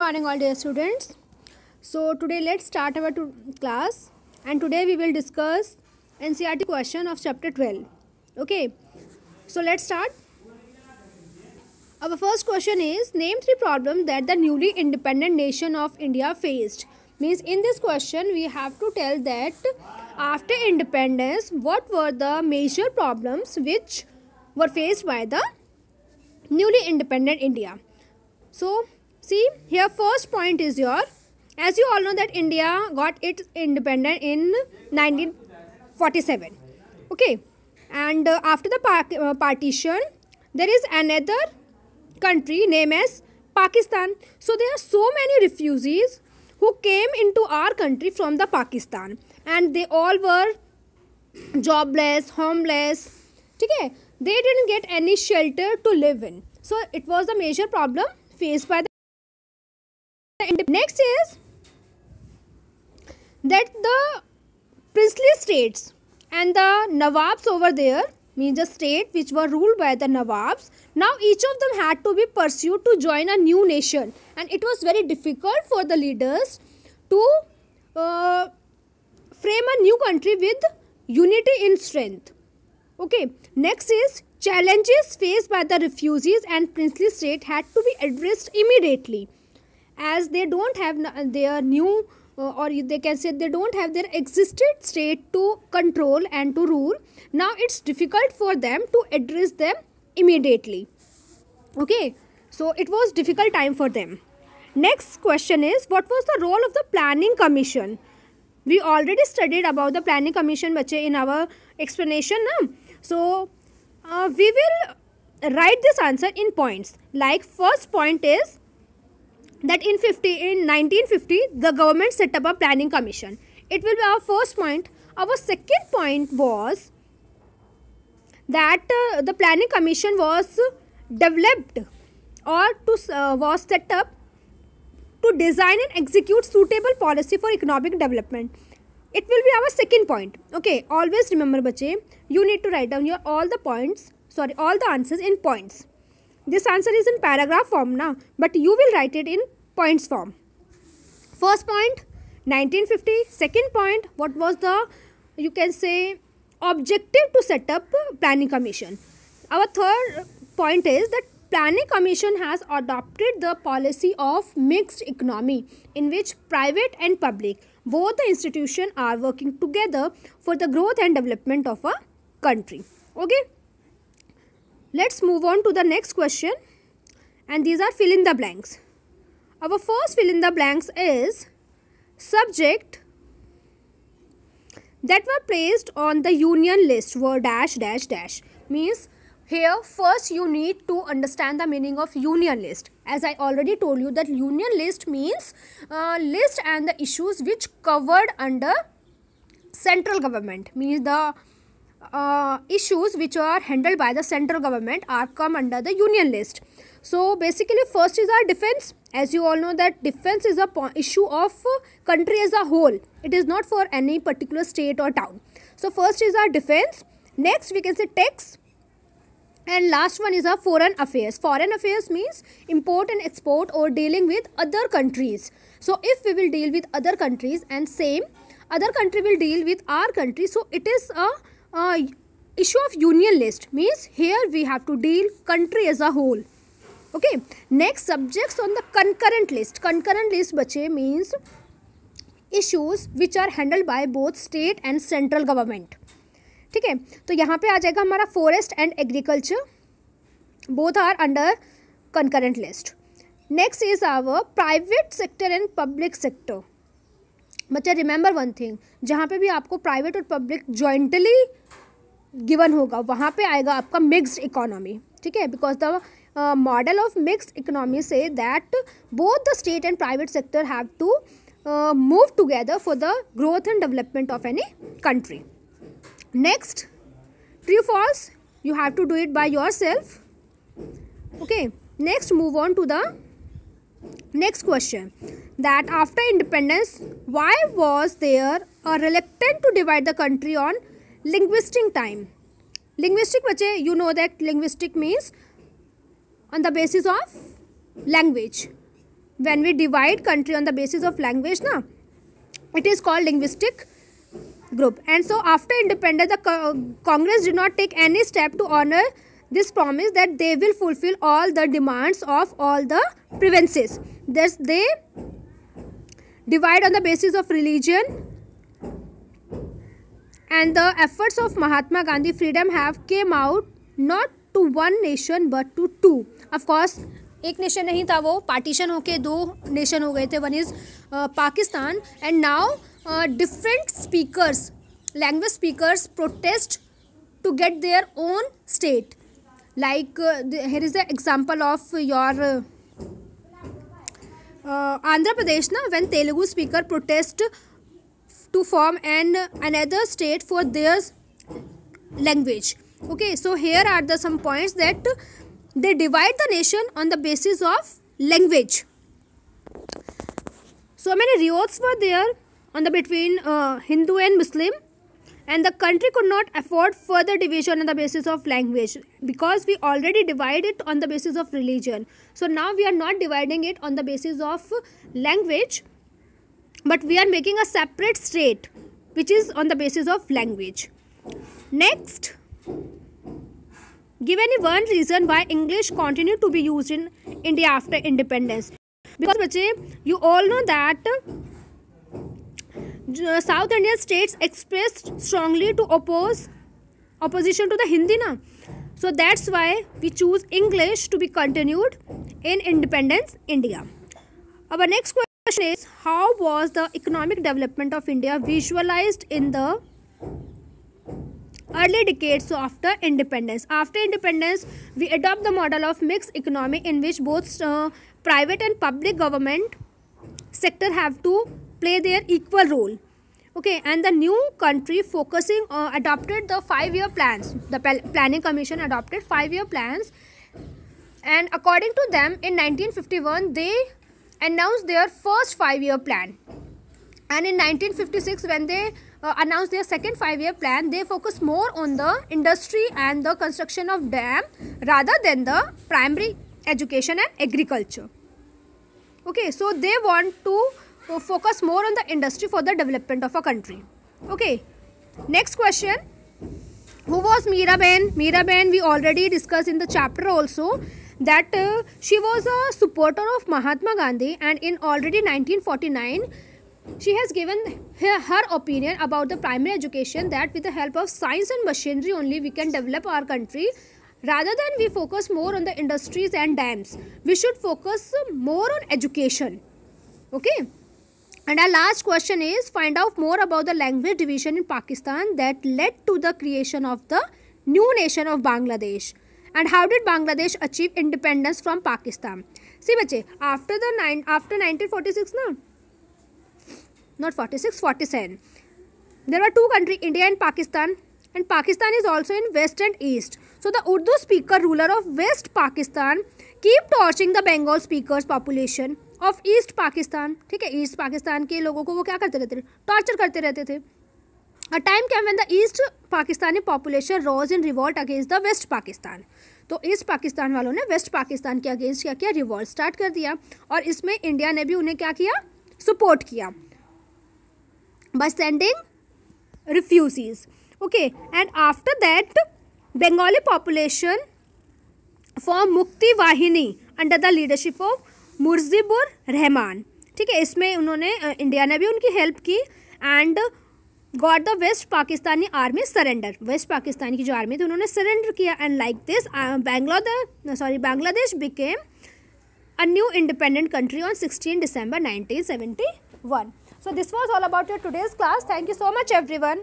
Morning all dear students. So today let's start our class, and today we will discuss NCERT question of chapter 12. Okay, so let's start. Our first question is, name three problems that the newly independent nation of India faced. Means in this question we have to tell that after independence what were the major problems which were faced by the newly independent India. So see here, first point is as you all know that India got its independent in 1947. Okay, and after the partition there is another country named as Pakistan. So there are so many refugees who came into our country from the Pakistan, and they all were jobless, homeless. Okay, they didn't get any shelter to live in. So it was a major problem faced by the. Next is that the princely states and the Nawabs over there, means the state which were ruled by the Nawabs, now each of them had to be pursued to join a new nation, and it was very difficult for the leaders to frame a new country with unity in strength. Okay, next is challenges faced by the refugees and princely state had to be addressed immediately, as they don't have their new or they can say they don't have their existed state to control and to rule. Now it's difficult for them to address them immediately. Okay, so it was difficult time for them. Next question is, what was the role of the planning commission? We already studied about the planning commission bache in our explanation na? So we will write this answer in points. Like first point is that in 1950 the government set up a planning commission. It will be our first point. Our second point was that the planning commission was developed or was set up to design and execute suitable policy for economic development. It will be our second point. Okay, always remember bache, you need to write down all the answers in points. This answer is in paragraph form now, but you will write it in points form. First point 1950. Second point, what was the, you can say, objective to set up planning commission. Our third point is that planning commission has adopted the policy of mixed economy, in which private and public, both the institutions, are working together for the growth and development of a country. Okay, let's move on to the next question, and these are fill in the blanks. Our first fill in the blanks is subject that were placed on the union list were dash dash dash. Means here first you need to understand the meaning of union list. As I already told you that union list means list and the issues which covered under central government, means the issues which are handled by the central government are come under the union list. So basically first is our defense. As you all know that defense is a issue of country as a whole. It is not for any particular state or town. So first is our defense. Next we can say tax. And last one is our foreign affairs. Foreign affairs means import and export or dealing with other countries. So if we will deal with other countries and same other country will deal with our country, so it is a issue of union list, means here we have to deal country as a whole. Okay, next subjects on the concurrent list. Concurrent list bache means issues which are handled by both state and central government. ठीक है, तो यहाँ पे आ जाएगा हमारा forest and agriculture, both are under concurrent list. Next is our private sector and public sector. बच्चा remember one thing, जहाँ पे भी आपको प्राइवेट और पब्लिक जॉइंटली गिवन होगा वहाँ पे आएगा आपका मिक्स्ड इकोनॉमी. ठीक है, because the model of mixed economy says that both the state and private sector have to move together for the growth and development of any country. Next, true false, you have to do it by yourself. Okay, next move on to the next question, that after independence why was there a reluctance to divide the country on linguistic time. Linguistic bache, you know that linguistic means on the basis of language. when we divide country on the basis of language na, it is called linguistic group. And so after independence, the Congress did not take any step to honor this promise that they will fulfill all the demands of all the provinces. Thus they divide on the basis of religion, and the efforts of Mahatma Gandhi freedom have came out not to one nation but to two. Of course एक nation नहीं था, वो partition होके दो nation हो गए थे. One is Pakistan, and now different speakers, language speakers protest to get their own state. Like here is the example of your Andhra Pradesh na, when Telugu speaker protest to form another state for their language. Okay, so here are the some points that they divide the nation on the basis of language. So many riots were there on the between Hindu and Muslim, and the country could not afford further division on the basis of language, because we already divide it on the basis of religion. So now we are not dividing it on the basis of language, but we are making a separate state which is on the basis of language. Next, give any one reason why English continued to be used in India after independence. Because bache, you all know that South Indian states expressed strongly to opposition to the Hindi na. So that's why we choose English to be continued in independence India. Our next question is, how was the economic development of India visualized in the early decades after independence? After independence, we adopt the model of mixed economy in which both private and public government sector have to play their equal role. Okay, and the new country focusing adopted the 5-year plans. The planning commission adopted 5-year plans, and according to them in 1951 they announced their first 5-year plan, and in 1956 when they announced their second 5-year plan, they focused more on the industry and the construction of dam rather than the primary education and agriculture. Okay, so they want to focus more on the industry for the development of a country. Okay, next question. Who was Miraben? Miraben we already discussed in the chapter also, that she was a supporter of Mahatma Gandhi, and in already 1949 she has given her opinion about the primary education, that with the help of science and machinery only we can develop our country. Rather than we focus more on the industries and dams, we should focus more on education. Okay. And our last question is, find out more about the language division in Pakistan that led to the creation of the new nation of Bangladesh. And how did Bangladesh achieve independence from Pakistan? See bache, after 1946 no, not 46, 47. There were two countries, India and Pakistan is also in west and east. So the Urdu speaker ruler of West Pakistan keep torching the Bengal speakers population of East Pakistan. ठीक है, East Pakistan के लोगों को वो क्या करते रहते थे, टॉर्चर करते रहते थे. A time came when the East Pakistani population rose in revolt against the West Pakistan. तो ईस्ट पाकिस्तान वालों ने वेस्ट पाकिस्तान के अगेंस्ट क्या किया, रिवॉल्ट स्टार्ट कर दिया, और इसमें इंडिया ने भी उन्हें क्या किया, सपोर्ट किया by sending refugees. Okay, and after that Bengali population formed Mukti Wahini under the leadership of मुर्जिबुर Rahman. ठीक है, इसमें उन्होंने इंडिया ने भी उनकी हेल्प की, and got the west Pakistani army surrender. West Pakistan की जो आर्मी थी उन्होंने सरेंडर किया, and like this Bangladesh became a new independent country on 16 December 1971. So this was all about your today's class. Thank you so much everyone.